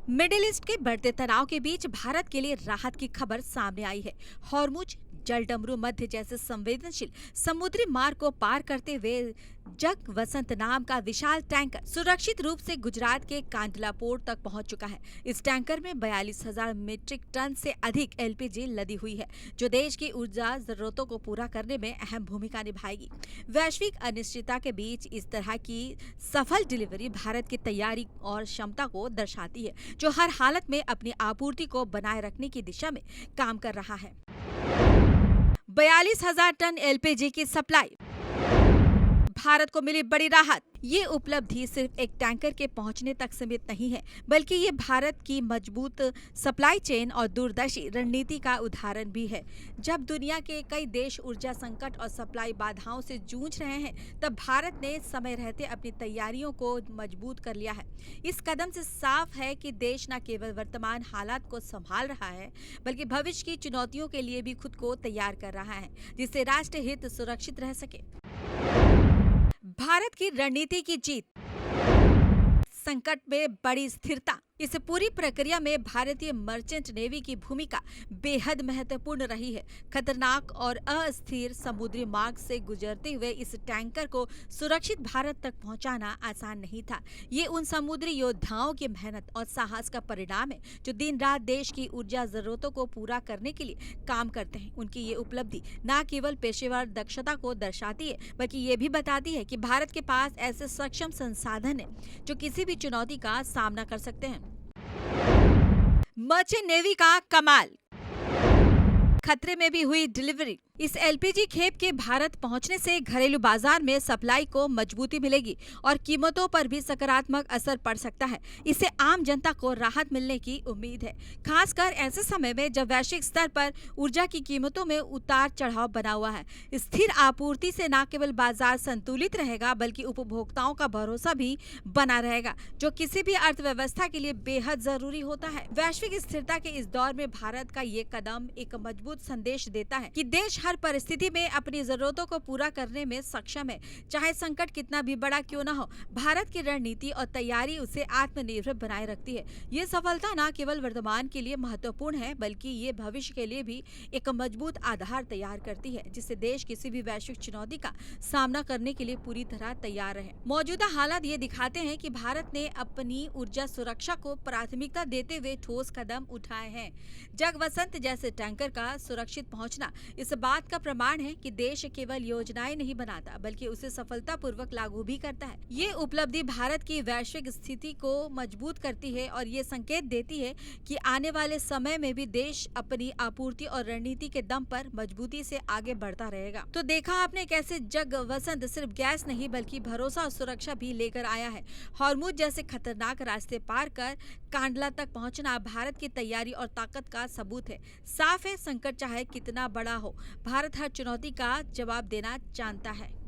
Middle east के बढ़ते तनाव के बीच भारत के लिए राहत की खबर सामने आई है। हॉर्मुज जलडमरू मध्य जैसे संवेदनशील समुद्री मार्ग को पार करते हुए जग वसंत नाम का विशाल टैंकर सुरक्षित रूप से गुजरात के कांडला पोर्ट तक पहुंच चुका है। इस टैंकर में 42,000 मीट्रिक टन से अधिक एलपीजी लदी हुई है, जो देश की ऊर्जा जरूरतों को पूरा करने में अहम भूमिका निभाएगी। वैश्विक अनिश्चितता के बीच इस तरह की सफल डिलीवरी भारत की तैयारी और क्षमता को दर्शाती है, जो हर हालत में अपनी आपूर्ति को बनाए रखने की दिशा में काम कर रहा है। 42,000 टन एलपीजी की सप्लाई, भारत को मिली बड़ी राहत। ये उपलब्धि सिर्फ एक टैंकर के पहुंचने तक सीमित नहीं है, बल्कि ये भारत की मजबूत सप्लाई चेन और दूरदर्शी रणनीति का उदाहरण भी है। जब दुनिया के कई देश ऊर्जा संकट और सप्लाई बाधाओं से जूझ रहे हैं, तब भारत ने समय रहते अपनी तैयारियों को मजबूत कर लिया है। इस कदम से साफ है कि देश न केवल वर्तमान हालात को संभाल रहा है, बल्कि भविष्य की चुनौतियों के लिए भी खुद को तैयार कर रहा है, जिससे राष्ट्र हित सुरक्षित रह सके। भारत की रणनीति की जीत, संकट में बड़ी स्थिरता। इस पूरी प्रक्रिया में भारतीय मर्चेंट नेवी की भूमिका बेहद महत्वपूर्ण रही है। खतरनाक और अस्थिर समुद्री मार्ग से गुजरते हुए इस टैंकर को सुरक्षित भारत तक पहुंचाना आसान नहीं था। ये उन समुद्री योद्धाओं की मेहनत और साहस का परिणाम है, जो दिन रात देश की ऊर्जा जरूरतों को पूरा करने के लिए काम करते हैं। उनकी ये उपलब्धि न केवल पेशेवर दक्षता को दर्शाती है, बल्कि ये भी बताती है कि भारत के पास ऐसे सक्षम संसाधन है जो किसी भी चुनौती का सामना कर सकते हैं। मर्चेंट नेवी का कमाल, खतरे में भी हुई डिलीवरी। इस एलपीजी खेप के भारत पहुंचने से घरेलू बाजार में सप्लाई को मजबूती मिलेगी और कीमतों पर भी सकारात्मक असर पड़ सकता है। इससे आम जनता को राहत मिलने की उम्मीद है, खासकर ऐसे समय में जब वैश्विक स्तर पर ऊर्जा की कीमतों में उतार चढ़ाव बना हुआ है। स्थिर आपूर्ति से न केवल बाजार संतुलित रहेगा, बल्कि उपभोक्ताओं का भरोसा भी बना रहेगा, जो किसी भी अर्थव्यवस्था के लिए बेहद जरूरी होता है। वैश्विक स्थिरता के इस दौर में भारत का ये कदम एक मजबूत संदेश देता है कि देश हर परिस्थिति में अपनी जरूरतों को पूरा करने में सक्षम है, चाहे संकट कितना भी बड़ा क्यों न हो। भारत की रणनीति और तैयारी उसे आत्मनिर्भर बनाए रखती है। ये सफलता न केवल वर्तमान के लिए महत्वपूर्ण है, बल्कि ये भविष्य के लिए भी एक मजबूत आधार तैयार करती है, जिससे देश किसी भी वैश्विक चुनौती का सामना करने के लिए पूरी तरह तैयार रहे। मौजूदा हालात ये दिखाते हैं कि भारत ने अपनी ऊर्जा सुरक्षा को प्राथमिकता देते हुए ठोस कदम उठाए हैं। जग वसंत जैसे टैंकर का सुरक्षित पहुंचना इस बात का प्रमाण है कि देश केवल योजनाएं नहीं बनाता, बल्कि उसे सफलतापूर्वक लागू भी करता है। ये उपलब्धि भारत की वैश्विक स्थिति को मजबूत करती है और ये संकेत देती है कि आने वाले समय में भी देश अपनी आपूर्ति और रणनीति के दम पर मजबूती से आगे बढ़ता रहेगा। तो देखा आपने कैसे जग वसंत सिर्फ गैस नहीं, बल्कि भरोसा और सुरक्षा भी लेकर आया है। हॉर्मुज जैसे खतरनाक रास्ते पार कर कांडला तक पहुंचना भारत की तैयारी और ताकत का सबूत है। साफ है, संकट चाहे कितना बड़ा हो, भारत हर चुनौती का जवाब देना जानता है।